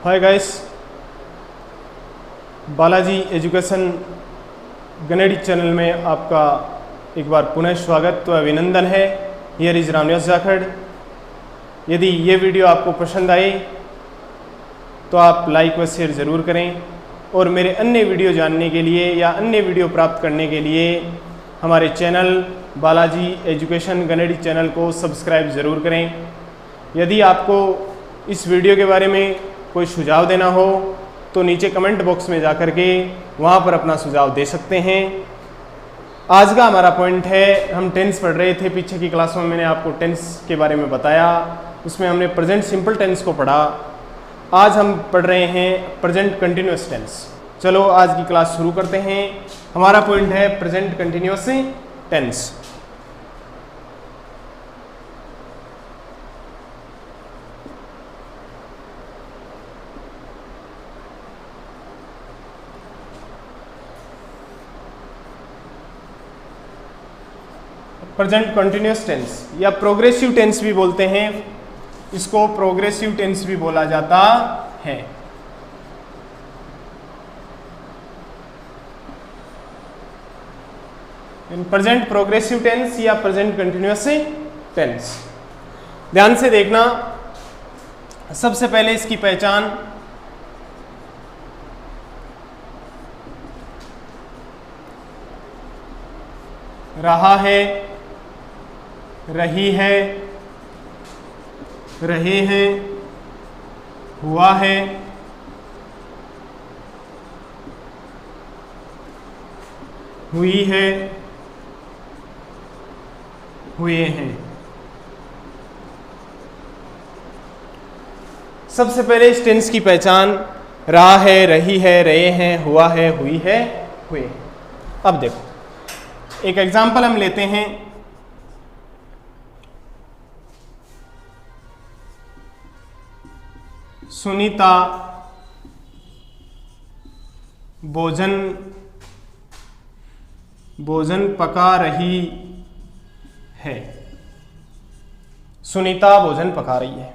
Hi guys, Balaji education गणित channel में आपका एक बार पुनः स्वागत व अभिनंदन है। Here is Ramniwas Jakhar. यदि ये वीडियो आपको पसंद आए तो आप लाइक व शेयर ज़रूर करें और मेरे अन्य वीडियो जानने के लिए या अन्य वीडियो प्राप्त करने के लिए हमारे चैनल बालाजी एजुकेशन गणित चैनल को सब्सक्राइब ज़रूर करें। यदि आपको इस वीडियो के बारे में कोई सुझाव देना हो तो नीचे कमेंट बॉक्स में जाकर के वहाँ पर अपना सुझाव दे सकते हैं। आज का हमारा पॉइंट है, हम टेंस पढ़ रहे थे। पीछे की क्लासों में मैंने आपको टेंस के बारे में बताया, उसमें हमने प्रेजेंट सिंपल टेंस को पढ़ा। आज हम पढ़ रहे हैं प्रेजेंट कंटिन्यूअस टेंस। चलो आज की क्लास शुरू करते हैं। हमारा पॉइंट है present continuous tense. Present continuous tense या प्रोग्रेसिव टेंस भी बोलते हैं, इसको प्रोग्रेसिव टेंस भी बोला जाता है। प्रेजेंट प्रोग्रेसिव टेंस या प्रेजेंट कंटिन्यूअस टेंस, ध्यान से देखना। सबसे पहले इसकी पहचान, रहा है, रही है, रहे हैं, हुआ है, हुई है, हुए हैं। सबसे पहले इस टेंस की पहचान, रहा है, रही है, रहे हैं, हुआ है, हुई है, हुए हैं। अब देखो एक एग्जाम्पल हम लेते हैं। सुनीता भोजन पका रही है। सुनीता भोजन पका रही है।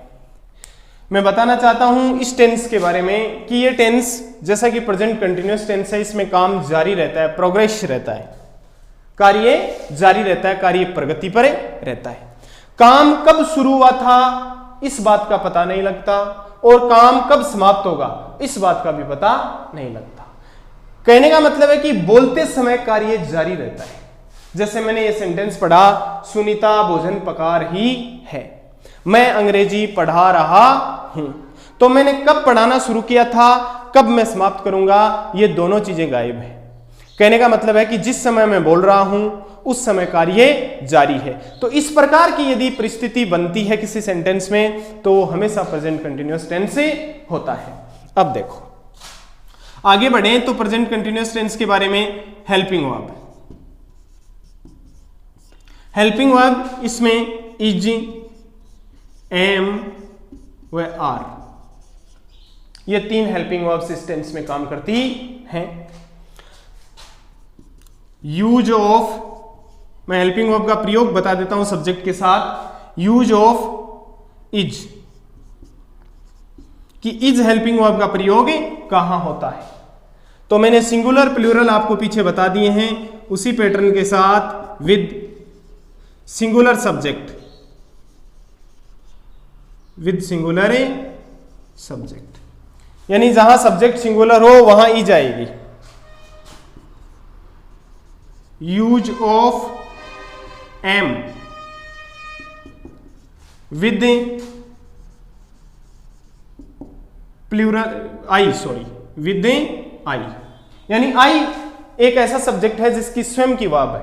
मैं बताना चाहता हूं इस टेंस के बारे में कि ये टेंस जैसा कि प्रेजेंट कंटिन्यूअस टेंस है, इसमें काम जारी रहता है, प्रोग्रेस रहता है, कार्य जारी रहता है, कार्य प्रगति पर रहता है। काम कब शुरू हुआ था इस बात का पता नहीं लगता और काम कब समाप्त होगा इस बात का भी पता नहीं लगता। कहने का मतलब है कि बोलते समय कार्य जारी रहता है। जैसे मैंने ये सेंटेंस पढ़ा, सुनीता भोजन पका रही है, मैं अंग्रेजी पढ़ा रहा हूं। तो मैंने कब पढ़ाना शुरू किया था, कब मैं समाप्त करूंगा, ये दोनों चीजें गायब है। कहने का मतलब है कि जिस समय मैं बोल रहा हूं उस समय कार्य जारी है। तो इस प्रकार की यदि परिस्थिति बनती है किसी सेंटेंस में तो हमेशा प्रेजेंट कंटिन्यूअस टेंस होता है। अब देखो आगे बढ़े तो प्रेजेंट कंटिन्यूअस टेंस के बारे में हेल्पिंग वर्ब। हेल्पिंग वर्ब इसमें इज, एम व आर, ये तीन हेल्पिंग वर्ब्स इस टेंस में काम करती हैं। यूज ऑफ, मैं हेल्पिंग वर्ब का प्रयोग बता देता हूं सब्जेक्ट के साथ। यूज ऑफ इज, कि इज हेल्पिंग वर्ब का प्रयोग कहां होता है। तो मैंने सिंगुलर प्लूरल आपको पीछे बता दिए हैं, उसी पैटर्न के साथ with singular subject, with singular subject, यानी जहां सब्जेक्ट सिंगुलर हो वहां इज आएगी। Use of am with plural I, with I, यानी आई एक ऐसा सब्जेक्ट है जिसकी स्वयं की वर्ब है।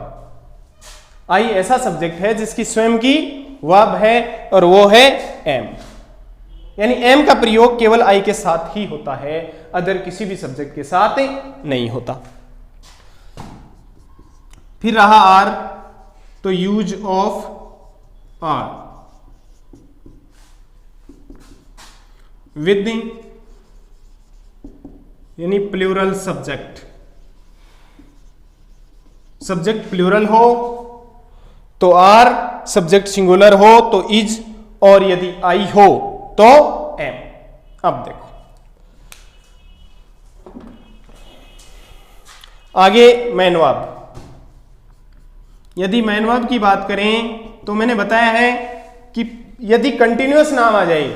आई ऐसा सब्जेक्ट है जिसकी स्वयं की वर्ब है और वो है एम, यानी एम का प्रयोग केवल आई के साथ ही होता है, अदर किसी भी सब्जेक्ट के साथ नहीं होता। फिर रहा आर, तो यूज ऑफ आर विद, यानी प्लूरल सब्जेक्ट। सब्जेक्ट प्लूरल हो तो आर, सब्जेक्ट सिंगुलर हो तो इज, और यदि आई हो तो एम। अब देखो आगे मैन वर्ब। यदि मैन वर्ब की बात करें तो मैंने बताया है कि यदि कंटिन्यूअस नाम आ जाए,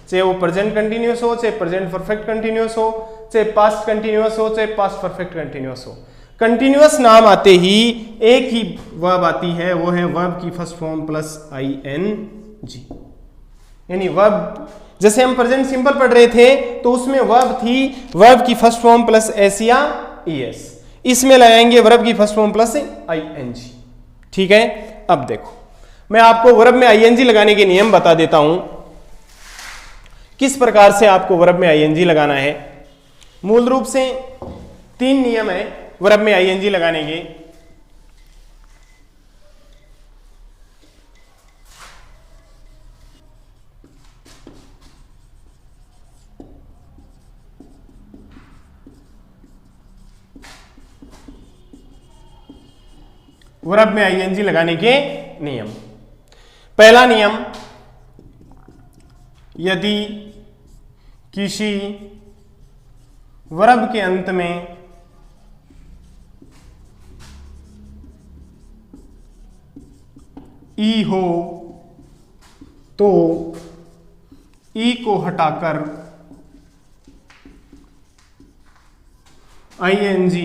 चाहे वो प्रेजेंट कंटिन्यूअस हो, चाहे प्रेजेंट परफेक्ट कंटिन्यूअस हो, चाहे पास्ट कंटिन्यूअस हो, चाहे पास्ट परफेक्ट कंटिन्यूअस हो, कंटिन्यूअस नाम आते ही एक ही वर्ब आती है, वो है वर्ब की फर्स्ट फॉर्म प्लस ing। यानी वर्ब, जैसे हम प्रेजेंट सिंपल पढ़ रहे थे तो उसमें वर्ब थी वर्ब की फर्स्ट फॉर्म प्लस एस या es, इसमें लगाएंगे वर्ब की फर्स्ट फॉर्म प्लस ing। ठीक है, अब देखो मैं आपको वर्ब में ing लगाने के नियम बता देता हूं, किस प्रकार से आपको वर्ब में ing लगाना है। मूल रूप से 3 नियम है वर्ब में ing लगाने के। वर्ब में ing लगाने के नियम। पहला नियम, यदि किसी वर्ब के अंत में ई हो तो ई को हटाकर ing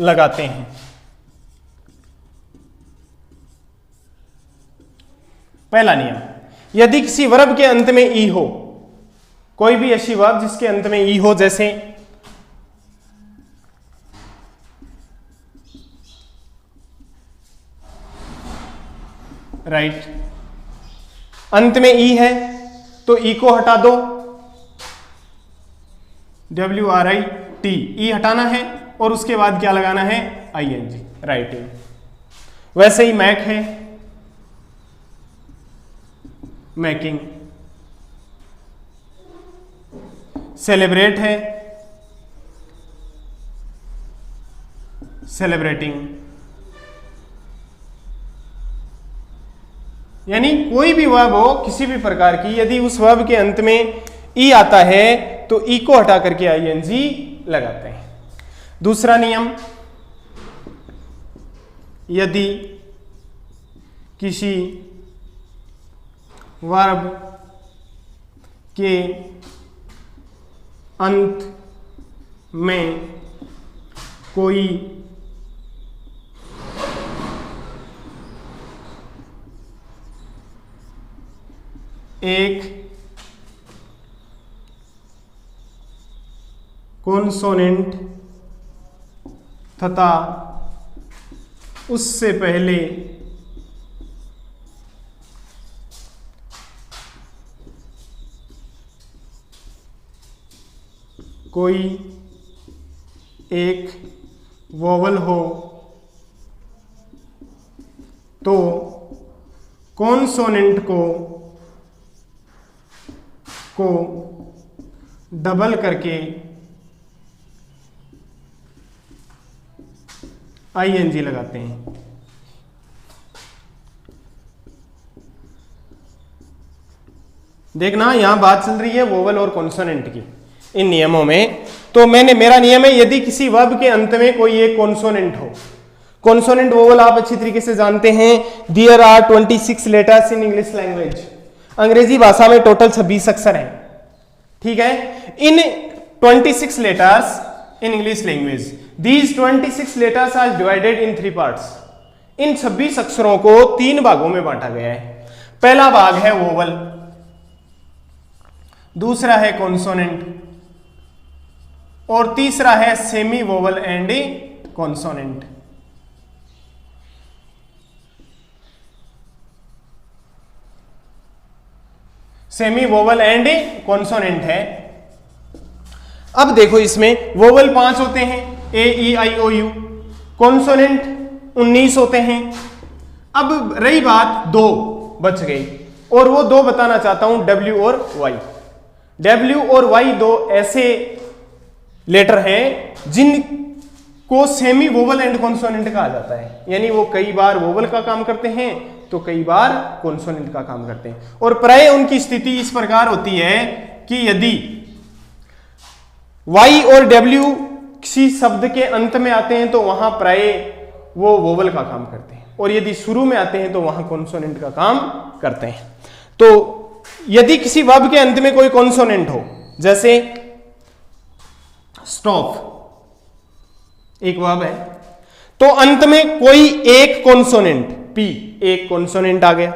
लगाते हैं। पहला नियम, यदि किसी वर्ब के अंत में ई हो, कोई भी ऐसी वर्ब जिसके अंत में ई हो, जैसे राइट, अंत में ई है तो ई को हटा दो, WRIT, ई हटाना है और उसके बाद क्या लगाना है, ing, राइटिंग। वैसे ही मैक है, मैकिंग। सेलिब्रेट है, सेलिब्रेटिंग। यानी कोई भी वर्ब हो किसी भी प्रकार की, यदि उस वर्ब के अंत में ई आता है तो ई को हटा करके ing लगाते हैं। दूसरा नियम, यदि किसी वर्ब के अंत में कोई एक कॉन्सोनेंट तथा उससे पहले कोई एक वोवल हो तो कॉन्सोनेंट को डबल करके ing लगाते हैं। देखना यहां बात चल रही है वोवल और कॉन्सोनेंट की इन नियमों में। तो मेरा नियम है, यदि किसी वर्ब के अंत में कोई एक कॉन्सोनेंट हो, कॉन्सोनेंट वोवल आप अच्छी तरीके से जानते हैं, there are 26 letters in English language. अंग्रेजी भाषा में टोटल 26 अक्षर हैं, ठीक है। इन 26 letters in English language, these 26 letters are divided in 3 parts. इन 26 अक्षरों को 3 भागों में बांटा गया है। पहला भाग है वोवल, दूसरा है कॉन्सोनेंट और तीसरा है semi vowel and consonant. Semi vowel and consonant है। अब देखो इसमें वोवल 5 होते हैं, ए ई आई ओ यू, कॉन्सोनेंट 19 होते हैं। अब रही बात 2 बच गई, और वो 2 बताना चाहता हूं, डब्ल्यू और वाई। डब्ल्यू और वाई 2 ऐसे लेटर हैं जिनको सेमी वोवल एंड कॉन्सोनेंट कहा जाता है। यानी वो कई बार वोवल का काम करते हैं तो कई बार कॉन्सोनेंट का काम करते हैं। और प्राय उनकी स्थिति इस प्रकार होती है कि यदि Y और W किसी शब्द के अंत में आते हैं तो वहां प्राय वो वोवल का काम करते हैं, और यदि शुरू में आते हैं तो वहां कॉन्सोनेंट का काम करते हैं। तो यदि किसी वर्ब के अंत में कोई कॉन्सोनेंट हो, जैसे स्टॉप एक वर्ब है, तो अंत में कोई एक कॉन्सोनेंट पी, एक कॉन्सोनेंट आ गया,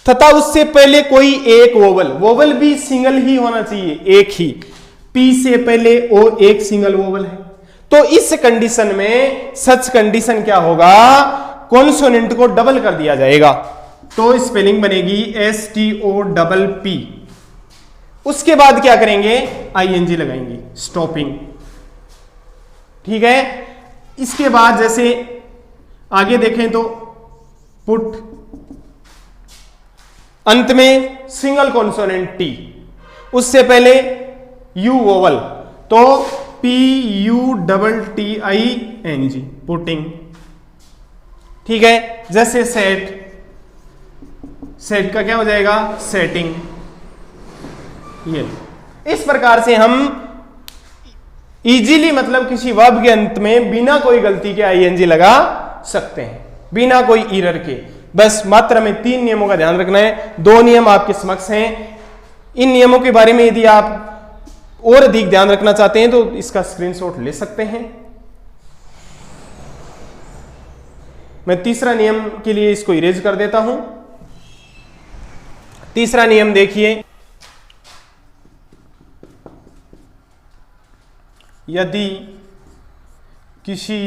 तथा उससे पहले कोई एक वोवल, वोवल भी सिंगल ही होना चाहिए, एक ही, पी से पहले ओ एक सिंगल वोवल है, तो इस कंडीशन में सच कंडीशन क्या होगा, कॉन्सोनेंट को डबल कर दिया जाएगा, तो स्पेलिंग बनेगी STOPP। उसके बाद क्या करेंगे, ING लगाएंगे, स्टॉपिंग। ठीक है, इसके बाद जैसे आगे देखें तो पुट, अंत में सिंगल कॉन्सोनेंट T, उससे पहले U वोवल, तो PUTTING, पुटिंग। ठीक है, जैसे सेट, सेट का क्या हो जाएगा, सेटिंग। ये इस प्रकार से हम इजीली मतलब किसी वर्ब के अंत में बिना कोई गलती के ING लगा सकते हैं, बिना कोई एरर के। बस मात्र में 3 नियमों का ध्यान रखना है। 2 नियम आपके समक्ष हैं। इन नियमों के बारे में यदि आप और अधिक ध्यान रखना चाहते हैं तो इसका स्क्रीनशॉट ले सकते हैं। मैं तीसरा नियम के लिए इसको इरेज कर देता हूं। तीसरा नियम देखिए, यदि किसी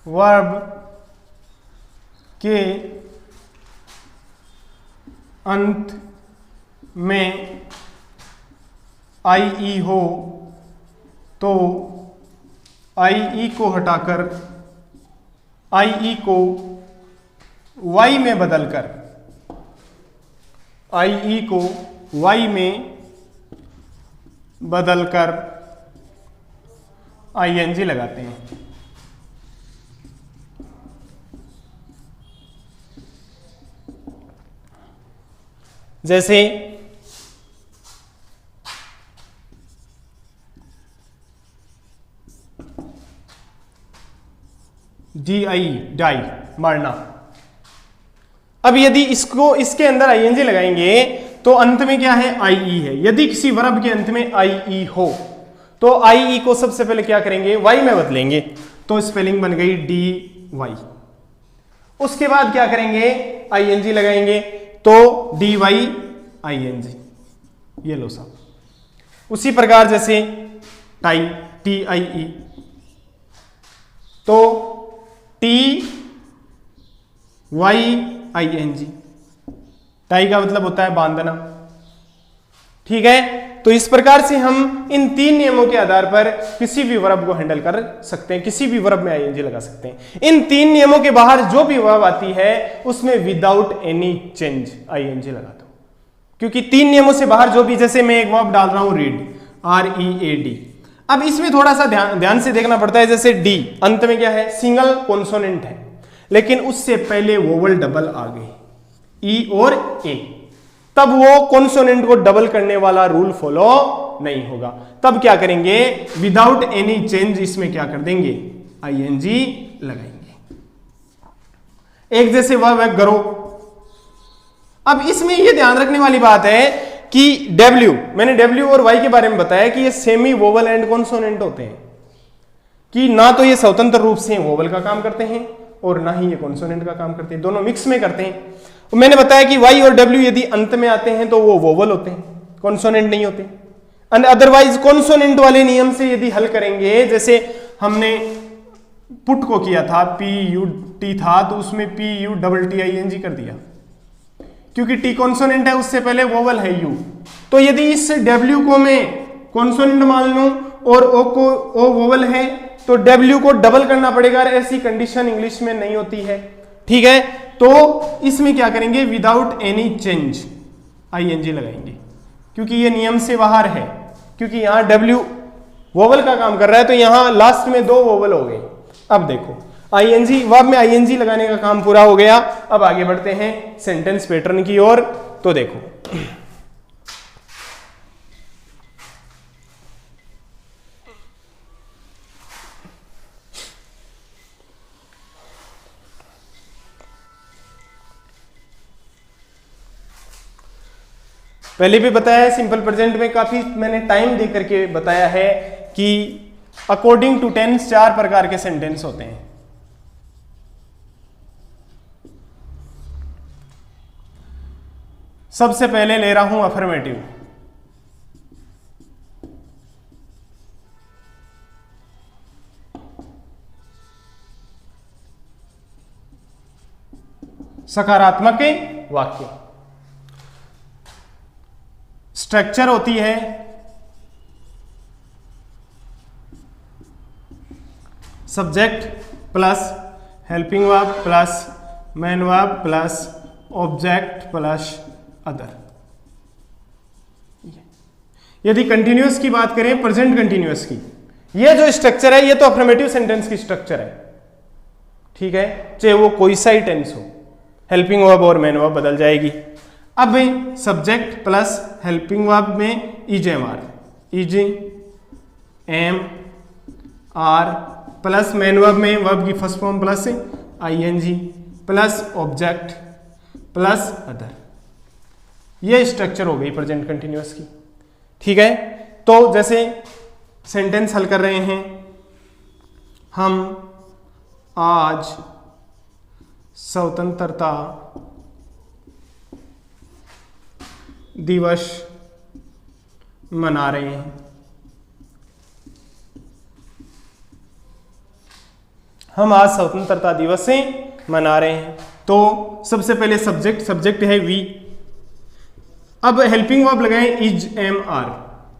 वर्ब के अंत में IE हो तो IE को हटाकर IE को Y में बदलकर, IE को Y में बदलकर ING लगाते हैं। जैसे DI, डाई, मारना। अब यदि इसको इसके अंदर ING लगाएंगे तो अंत में क्या है, IE है। यदि किसी वर्ब के अंत में IE हो तो IE को सबसे पहले क्या करेंगे, Y में बदलेंगे, तो स्पेलिंग बन गई DY। उसके बाद क्या करेंगे, ING लगाएंगे, तो DY ING, ये लो साहब। उसी प्रकार जैसे टाई, TIE, तो TYING, टाई का मतलब होता है बांधना। ठीक है, तो इस प्रकार से हम इन 3 नियमों के आधार पर किसी भी वर्ब को हैंडल कर सकते हैं, किसी भी वर्ब में ING लगा सकते हैं। इन 3 नियमों के बाहर जो भी वर्ब आती है उसमें विदाउट एनी चेंज ING लगा दो, क्योंकि 3 नियमों से बाहर जो भी, जैसे मैं एक वर्ब डाल रहा हूं रीड, READ। अब इसमें थोड़ा सा ध्यान से देखना पड़ता है। जैसे D अंत में क्या है, सिंगल कॉन्सोनेंट है, लेकिन उससे पहले वोवल डबल आ गई, E और A, तब वो कॉन्सोनेंट को डबल करने वाला रूल फॉलो नहीं होगा। तब क्या करेंगे, विदाउट एनी चेंज इसमें क्या कर देंगे, ING लगाएंगे। एक जैसे वर्ब है ग्रो। अब इसमें यह ध्यान रखने वाली बात है कि W, मैंने W और Y के बारे में बताया कि ये सेमी वोवल एंड कॉन्सोनेंट होते हैं, कि ना तो ये स्वतंत्र रूप से वोवल का काम करते हैं और ना ही ये कॉन्सोनेंट का काम करते हैं, दोनों मिक्स में करते हैं। मैंने बताया कि Y और W यदि अंत में आते हैं तो वो वोवल होते हैं, कॉन्सोनेंट नहीं होते। एंड अदरवाइज कॉन्सोनेंट वाले नियम से यदि हल करेंगे, जैसे हमने पुट को किया था, PUT था, तो उसमें PUTTING कर दिया, क्योंकि T कॉन्सोनेंट है, उससे पहले वोवल है U। तो यदि इस W को मैं कॉन्सोनेंट मान लूं और O को O वोवल है, तो W को डबल करना पड़ेगा। ऐसी कंडीशन इंग्लिश में नहीं होती है। ठीक है, तो इसमें क्या करेंगे, विदाउट एनी चेंज ING लगाएंगे, क्योंकि ये नियम से बाहर है, क्योंकि यहां W वोवल का काम कर रहा है, तो यहां लास्ट में 2 वोवल हो गए। अब देखो ING, वर्ब में ING लगाने का काम पूरा हो गया। अब आगे बढ़ते हैं सेंटेंस पैटर्न की ओर। तो देखो पहले भी बताया है, सिंपल प्रेजेंट में काफी मैंने टाइम दे करके बताया है कि अकॉर्डिंग टू टेंस 4 प्रकार के सेंटेंस होते हैं। सबसे पहले ले रहा हूं अफर्मेटिव। सकारात्मक वाक्य। स्ट्रक्चर होती है subject plus helping verb plus main verb plus object plus other. यदि कंटिन्यूअस की बात करें, प्रेजेंट कंटिन्यूअस की, ये जो स्ट्रक्चर है ये तो अफर्मेटिव सेंटेंस की स्ट्रक्चर है, ठीक है, चाहे वो कोई सा ही टेंस हो, हेल्पिंग वर्ब और मेन वर्ब बदल जाएगी। अब सब्जेक्ट प्लस हेल्पिंग वर्ब में is am are, is am are plus main verb में वर्ब की first form plus ING plus object plus other. ये स्ट्रक्चर हो गई प्रेजेंट कंटिन्यूअस की, ठीक है। तो जैसे सेंटेंस हल कर रहे हैं, हम आज स्वतंत्रता दिवस मना रहे हैं। हम आज स्वतंत्रता दिवस से मना रहे हैं। तो सबसे पहले सब्जेक्ट है वी। अब हेल्पिंग वर्ब लगाएं इज एम आर।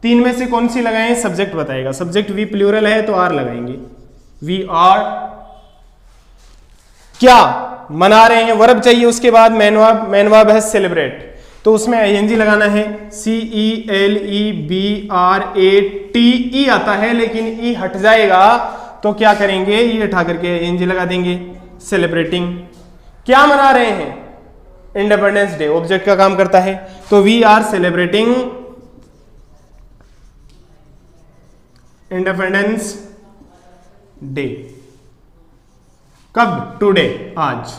तीन में से कौन सी लगाएं? सब्जेक्ट बताएगा। सब्जेक्ट वी प्लूरल है तो आर लगाएंगे। वी आर क्या मना रहे हैं, वर्ब चाहिए। उसके बाद मेन वर्ब है सेलिब्रेट, तो उसमें आईएनजी लगाना है। CELEBRATE आता है, लेकिन ई हट जाएगा तो क्या करेंगे, ई हटा करके आईएनजी लगा देंगे। सेलिब्रेटिंग, क्या मना रहे हैं? इंडिपेंडेंस डे, ऑब्जेक्ट का काम करता है। तो we are celebrating independence day. कब? टुडे, आज।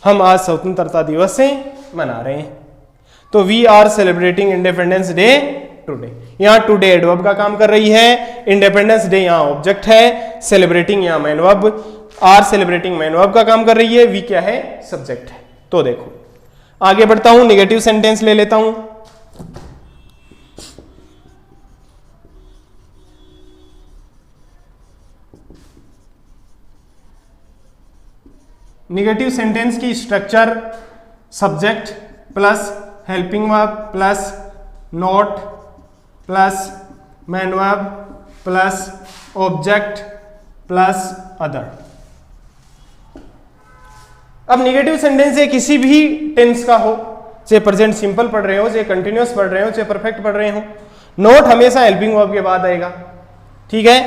हम आज स्वतंत्रता दिवस से मना रहे हैं, तो we are celebrating independence day today. यहां टुडे एडवर्ब का काम कर रही है, इंडिपेंडेंस डे यहां ऑब्जेक्ट है, सेलिब्रेटिंग यहां main verb, are celebrating main verb का काम कर रही है, वी क्या है? सब्जेक्ट है। तो देखो आगे बढ़ता हूं, नेगेटिव सेंटेंस ले लेता हूं। नेगेटिव सेंटेंस की structure subject plus helping verb plus not plus main verb plus object plus other. अब नेगेटिव सेंटेंस है किसी भी टेंस का हो, चाहे प्रेजेंट सिंपल पढ़ रहे हो, चाहे कंटिन्यूअस पढ़ रहे हो, चाहे परफेक्ट पढ़ रहे हो, नॉट हमेशा हेल्पिंग वर्ब के बाद आएगा, ठीक है।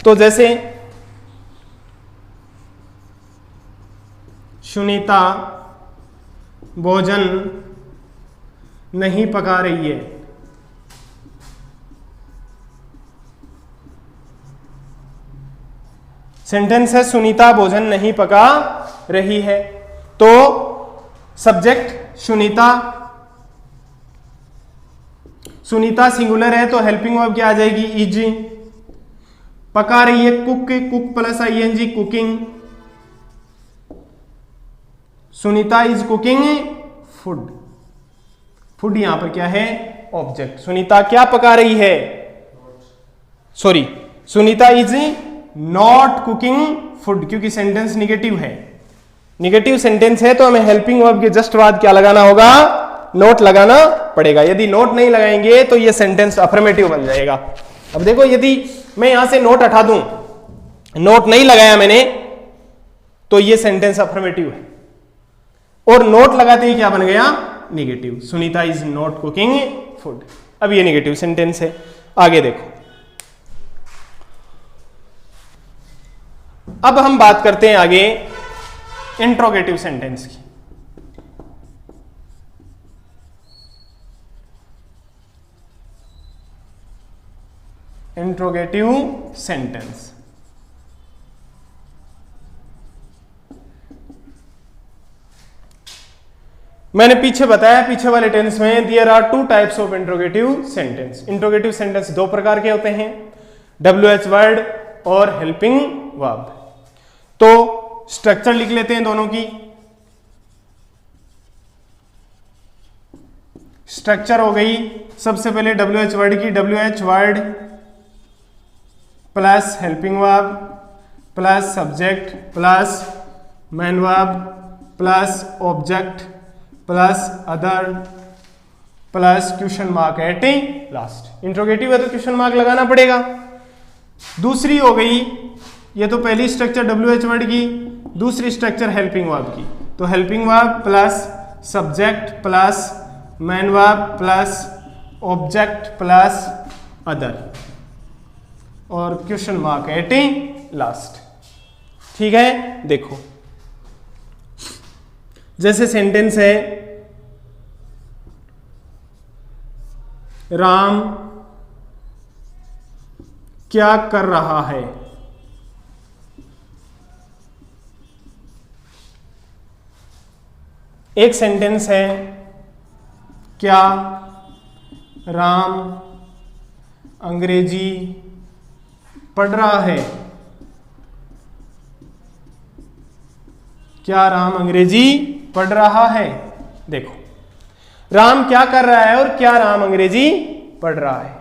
तो जैसे सुनीता भोजन नहीं पका रही है। सेंटेंस है सुनीता भोजन नहीं पका रही है, तो सब्जेक्ट सुनीता, सुनीता सिंगुलर है तो हेल्पिंग वर्ब क्या आ जाएगी? इज। पका रही है cook, cook plus I N G cooking. Sunita is cooking food, food यहां पर क्या है? ऑब्जेक्ट। सुनीता क्या पका रही है? Sorry, Sunita is not cooking food, क्योंकि सेंटेंस निगेटिव है। निगेटिव सेंटेंस है तो हमें हेल्पिंग वर्ब के जस्ट बाद क्या लगाना होगा? नोट लगाना पड़ेगा। यदि नोट नहीं लगाएंगे तो यह सेंटेंस अफर्मेटिव बन जाएगा। अब देखो, यदि मैं यहां से नोट हटा दूं, नोट नहीं लगाया मैंने, तो यह सेंटेंस अफर्मेटिव है, और नोट लगाते ही क्या बन गया? Negative. Sunita is not cooking food. अब ये निगेटिव सेंटेंस है। आगे देखो, अब हम बात करते हैं आगे इंट्रोगेटिव सेंटेंस की। इंट्रोगेटिव सेंटेंस, मैंने पीछे बताया, पीछे वाले टेंस में there are two types of interrogative sentence. Interrogative sentence दो प्रकार के होते हैं, WH वर्ड और हेल्पिंग वर्ब। तो स्ट्रक्चर लिख लेते हैं दोनों की। स्ट्रक्चर हो गई सबसे पहले WH वर्ड की, WH word plus helping verb plus subject plus main verb plus object plus other plus question mark at last. Interrogative है तो क्वेश्चन मार्क लगाना पड़ेगा। दूसरी हो गई, ये तो पहली स्ट्रक्चर WH वर्ड की, दूसरी स्ट्रक्चर हेल्पिंग वर्ब की। तो helping verb plus subject plus main verb plus object plus other और क्वेश्चन मार्क एट लास्ट। ठीक है, देखो जैसे सेंटेंस है राम क्या कर रहा है, एक सेंटेंस है क्या राम अंग्रेजी पढ़ रहा है, क्या राम अंग्रेजी पढ़ रहा है। देखो राम क्या कर रहा है और क्या राम अंग्रेजी पढ़ रहा है।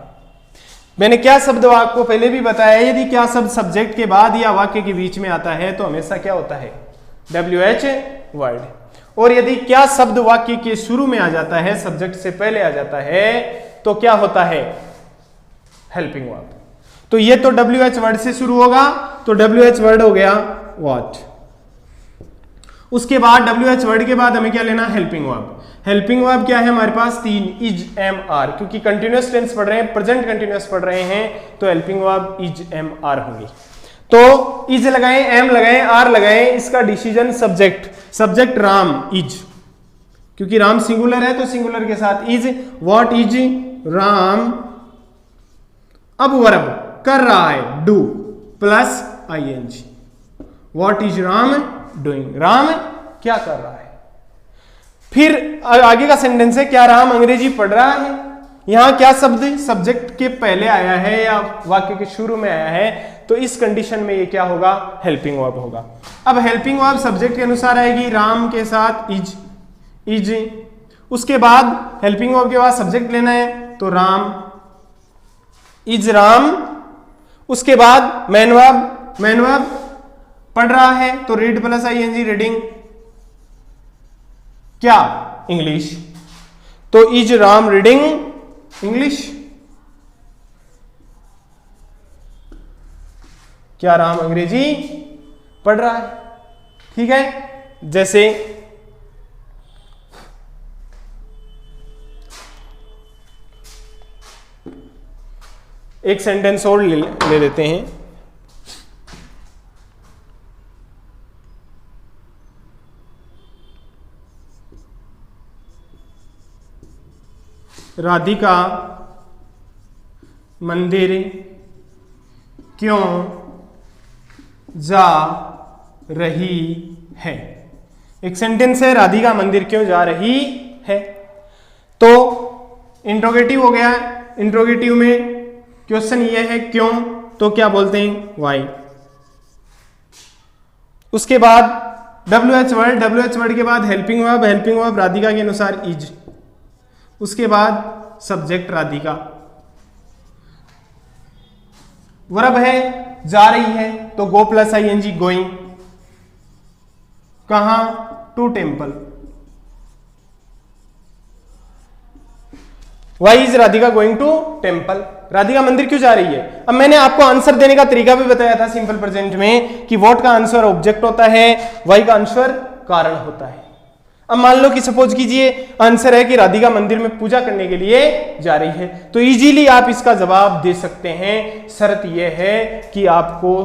मैंने क्या शब्द वाक्य को पहले भी बताया, यदि क्या शब्द सब्जेक्ट के बाद या वाक्य के बीच में आता है तो हमेशा क्या होता है, WH वर्ड। और यदि क्या शब्द वाक्य के शुरू में आ जाता है, सब्जेक्ट से पहले आ जाता है, तो क्या होता है, हेल्पिंग वर्ब। तो ये तो WH वर्ड से शुरू होगा, तो WH वर्ड हो गया व्हाट। उसके बाद WH वर्ड के बाद हमें क्या लेना, हेल्पिंग वर्ब। हेल्पिंग वर्ब क्या है हमारे पास, 3 इज एम आर, क्योंकि कंटिन्यूअस टेंस पढ़ रहे हैं, प्रेजेंट कंटिन्यूअस पढ़ रहे हैं, तो helping verb is am are होंगी। तो इज लगाएं, एम लगाएं, आर लगाएं, इसका डिसीजन सब्जेक्ट राम इज, क्योंकि राम सिंगुलर है तो सिंगुलर के साथ इज। व्हाट इज राम, अब वर्ब कर रहा है do plus ING। What is Ram doing, Ram क्या कर रहा है। फिर आगे का सेंटेंस है क्या राम अंग्रेजी पढ़ रहा है। यहां क्या शब्द सब्जेक्ट के पहले आया है या वाक्य के शुरू में आया है, तो इस कंडीशन में ये क्या होगा, हेल्पिंग वर्ब होगा। अब हेल्पिंग वर्ब सब्जेक्ट के अनुसार आएगी, राम के साथ इज। उसके बाद हेल्पिंग वर्ब के बाद सब्जेक्ट लेना है, तो राम इज राम। उसके बाद मेन वर्ब पढ़ रहा है, तो रीड प्लस ING रीडिंग, क्या इंग्लिश, तो इज राम रीडिंग इंग्लिश, क्या राम अंग्रेजी पढ़ रहा है। ठीक है, जैसे एक सेंटेंस और ले लेते हैं। राधिका मंदिर क्यों जा रही है। एक सेंटेंस है राधिका मंदिर क्यों जा रही है, तो इंट्रोगेटिव हो गया। इंट्रोगेटिव में क्वेश्चन ये है क्यों, तो क्या बोलते हैं वाई। उसके बाद WH वर्ड के बाद हेल्पिंग वर्ब राधिका के अनुसार इज। उसके बाद सब्जेक्ट राधिका, वर्ब है जा रही है, तो गो प्लस ING गोइंग, कहां, to temple. Why is Radhika going to temple, Radhika मंदिर क्यों जा रही है। अब मैंने आपको आंसर देने का तरीका भी बताया था सिंपल प्रेजेंट में, कि व्हाट का आंसर ऑब्जेक्ट होता है, वाई का आंसर कारण होता है। अब मान लो कि सपोज कीजिए आंसर है कि राधिका मंदिर में पूजा करने के लिए जा रही है, तो इजीली आप इसका जवाब दे सकते हैं। शर्त यह है कि आपको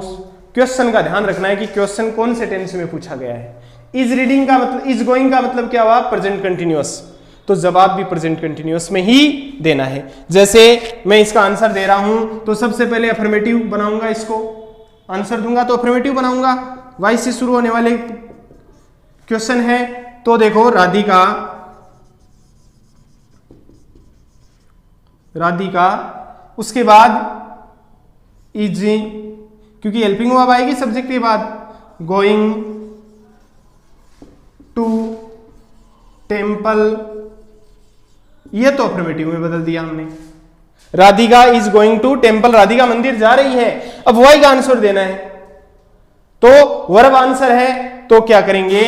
क्वेश्चन का ध्यान रखना है कि क्वेश्चन कौन से टेंस में पूछा गया है। इज रीडिंग का मतलब, इज गोइंग का मतलब क्या हुआ, प्रेजेंट कंटिन्यूअस, तो जवाब भी प्रेजेंट कंटिन्यूअस में ही देना है। जैसे मैं इसका आंसर दे रहा हूं, तो सबसे पहले अफर्मेटिव बनाऊंगा, इसको आंसर दूंगा तो अफर्मेटिव बनाऊंगा। वाई से शुरू होने वाले क्वेश्चन है, तो देखो राधिका राधिका, उसके बाद इज, क्योंकि हेल्पिंग वर्ब आएगी सब्जेक्ट के बाद, गोइंग टू टेम्पल, ये तो अफर्मेटिव में बदल दिया हमने। Radhika is going to temple, Radhika मंदिर जा रही है। अब वाई का आंसर देना है, तो वर्ब आंसर है तो क्या करेंगे,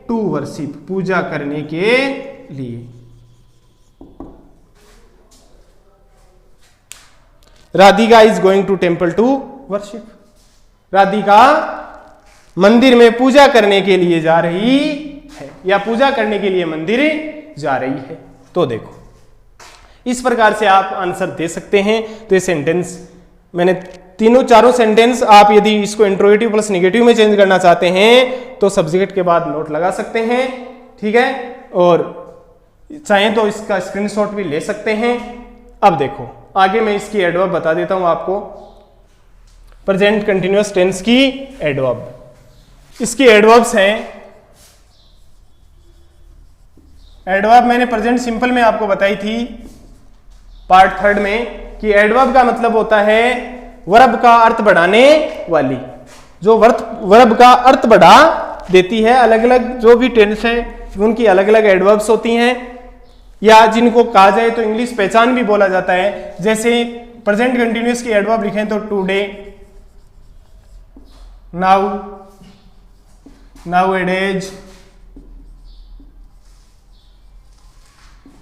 टू वर्शिप, पूजा करने के लिए। Radhika is going to temple to worship, Radhika मंदिर में पूजा करने के लिए जा रही है, या पूजा करने के लिए मंदिर जा रही है। तो देखो इस प्रकार से आप आंसर दे सकते हैं। तो ये सेंटेंस मैंने तीनों चारों सेंटेंस, आप यदि इसको इंट्रोगेटिव प्लस नेगेटिव में चेंज करना चाहते हैं तो सब्जेक्ट के बाद नोट लगा सकते हैं, ठीक है, और चाहें तो इसका स्क्रीनशॉट भी ले सकते हैं। अब देखो आगे मैं इसकी एडवर्ब बता देता हूं आपको, प्रेजेंट कंटिन्यूअस टेंस की एडवर्ब। इसकी एडवर्ब्स हैं, एडवर्ब मैंने प्रेजेंट सिंपल में आपको बताई थी पार्ट 3 में कि एडवर्ब का मतलब होता है वर्ब का अर्थ बढ़ाने वाली, जो वर्ब का अर्थ बढ़ा देती है। अलग अलग जो भी टेंस है उनकी अलग अलग एडवर्ब्स होती हैं, या जिनको कहा जाए तो इंग्लिश पहचान भी बोला जाता है। जैसे प्रेजेंट कंटिन्यूअस की एडवर्ब लिखें तो today, now, nowadays,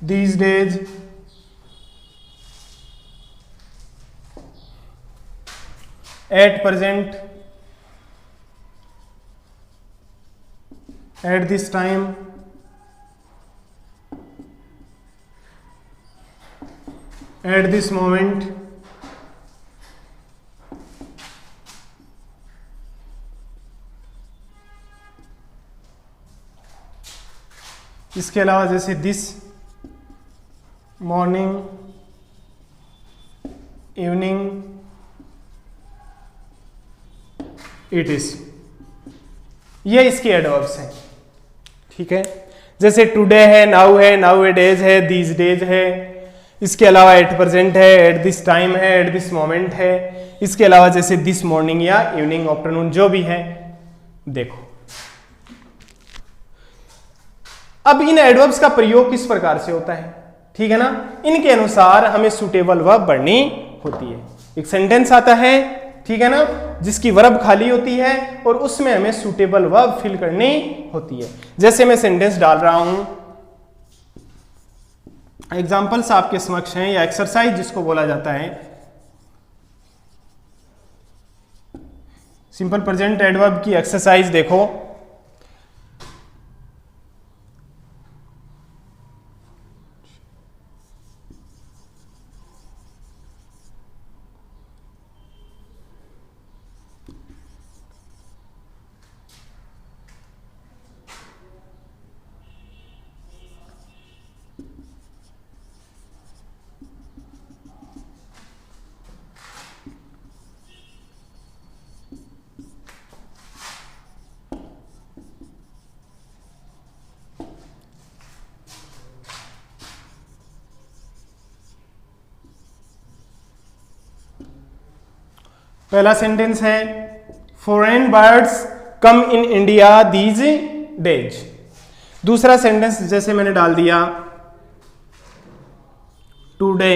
these days, at present, at this time, at this moment, इसके अलावा जैसे this, morning, evening, it is, ये इसकी एडवर्ब्स हैं, ठीक है। जैसे टुडे है, नाउ है, नाउएडेज है, दीज डेज है, इसके अलावा एट प्रेजेंट है, एट दिस टाइम है, एट दिस मोमेंट है, इसके अलावा जैसे दिस मॉर्निंग या इवनिंग, आफ्टरनून, जो भी है। देखो अब इन एडवर्ब्स का प्रयोग किस प्रकार से होता है, ठीक है ना, इनके अनुसार हमें सुटेबल वर्ब बढ़नी होती है। एक सेंटेंस आता है, ठीक है ना, जिसकी वर्ब खाली होती है और उसमें हमें सुटेबल वर्ब फिल करनी होती है। जैसे मैं सेंटेंस डाल रहा हूं, एग्जांपल्स आपके समक्ष हैं, या एक्सरसाइज जिसको बोला जाता है। सिंपल प्रेजेंट एडवर्ब की एक्सरसाइज देखो। पहला सेंटेंस है foreign birds come in India these days. दूसरा सेंटेंस जैसे मैंने डाल दिया, today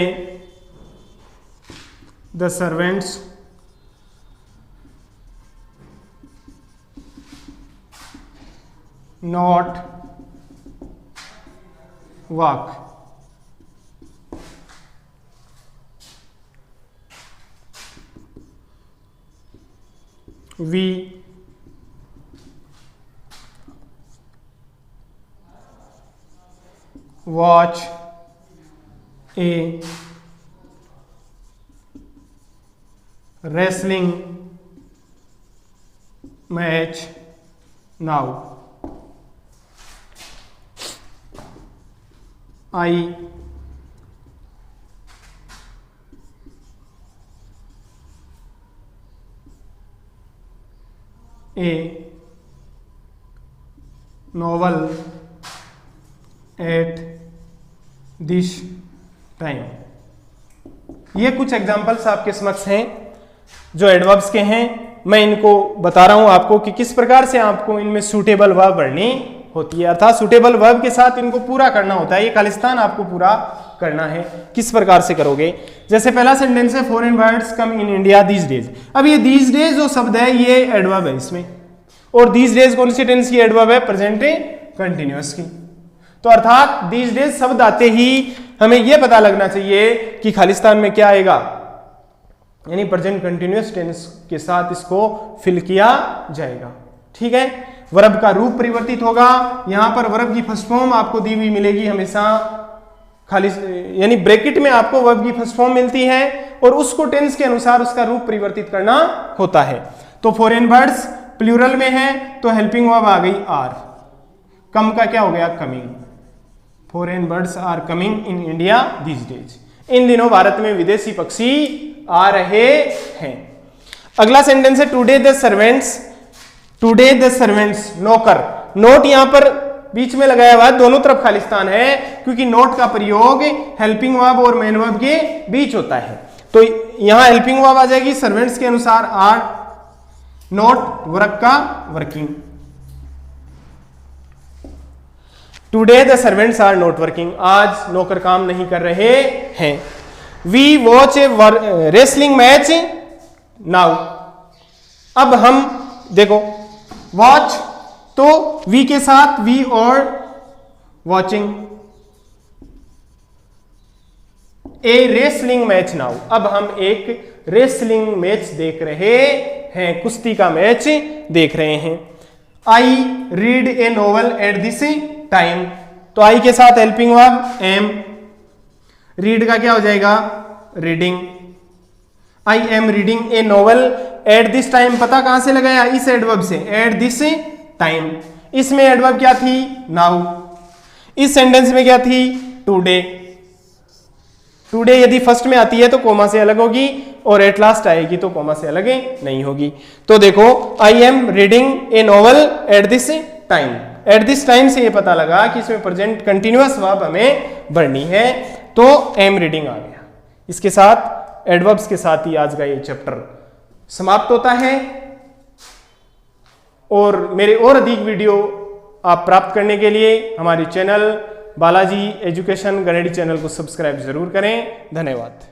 the servants not walk. We watch a wrestling match now. I a novel at this time. ये कुछ एग्जांपल्स आपके समक्ष हैं जो एडवर्ब्स के हैं। मैं इनको बता रहा हूं आपको कि किस प्रकार से आपको इनमें सूटेबल वर्ब भरनी होती है, अर्थात सूटेबल वर्ब के साथ इनको पूरा करना होता है। ये खालिस्तान आपको पूरा करना है, किस प्रकार से करोगे। जैसे पहला सेंटेंस है foreign birds come in India these days. अब ये दीज डेज जो शब्द है ये एडवर्ब है इसमें, और दीज डेज कौन सी टेंस की एडवर्ब है? प्रेजेंट कंटिन्यूअस की। तो अर्थात दीज डेज शब्द आते ही हमें यह पता लगना चाहिए कि खालिस्तान में क्या आएगा, यानी प्रेजेंट कंटिन्यूअस टेंस के साथ इसको फिल किया जाएगा। ठीक है, वर्ब का रूप परिवर्तित होगा। यहां पर वर्ब की फर्स्ट फॉर्म आपको दी हुई मिलेगी हमेशा खाली, यानी ब्रैकेट में आपको वर्ब की फर्स्ट फॉर्म मिलती है और उसको टेंस के अनुसार उसका रूप परिवर्तित करना होता है। तो फॉरेन बर्ड्स प्लूरल में है तो हेल्पिंग वर्ब आ गई आर, कम का क्या हो गया? Coming. Foreign birds are coming in India these days. इन दिनों भारत में विदेशी पक्षी आ रहे हैं। अगला सेंटेंस है today the servants. Today the servants, नौकर, नोट यहां पर बीच में लगाया हुआ है, दोनों तरफ खालिस्तान है क्योंकि नोट का प्रयोग हेल्पिंग वर्ब और मेन वर्ब के बीच होता है। तो यहां हेल्पिंग वर्ब आ जाएगी, सर्वेंट्स के अनुसार आर, नोट वर्क का working. Today the servants are not working, आज नौकर काम नहीं कर रहे हैं। We watch a wrestling match now. अब हम देखो वॉच तो वी के साथ वी और वॉचिंग ए रेसलिंग मैच नाउ। अब हम एक रेसलिंग मैच देख रहे हैं, कुश्ती का मैच देख रहे हैं। I read A novel at this time, तो आई के साथ हेल्पिंग वर्ब एम, रीड का क्या हो जाएगा? Reading. I am reading A novel at this time, पता कहां से लगाया? इस एडवर्ब से, एट दिस टाइम। इसमें एडवर्ब क्या थी? नाउ। इस सेंटेंस में क्या थी? टुडे। टुडे यदि फर्स्ट में आती है तो कोमा से अलग होगी और एट लास्ट आएगी तो कोमा से अलग नहीं होगी। तो देखो I am reading A novel at this time. At this time से ये पता लगा कि इसमें प्रेजेंट कंटिन्यूअस वर्ब हमें भरनी है, तो एम रीडिंग आ गया। इसके साथ एडवर्ब्स के साथ ही आज का ये चैप्टर समाप्त होता है। और मेरे और अधिक वीडियो आप प्राप्त करने के लिए हमारे चैनल बालाजी एजुकेशन गणित चैनल को सब्सक्राइब जरूर करें। धन्यवाद।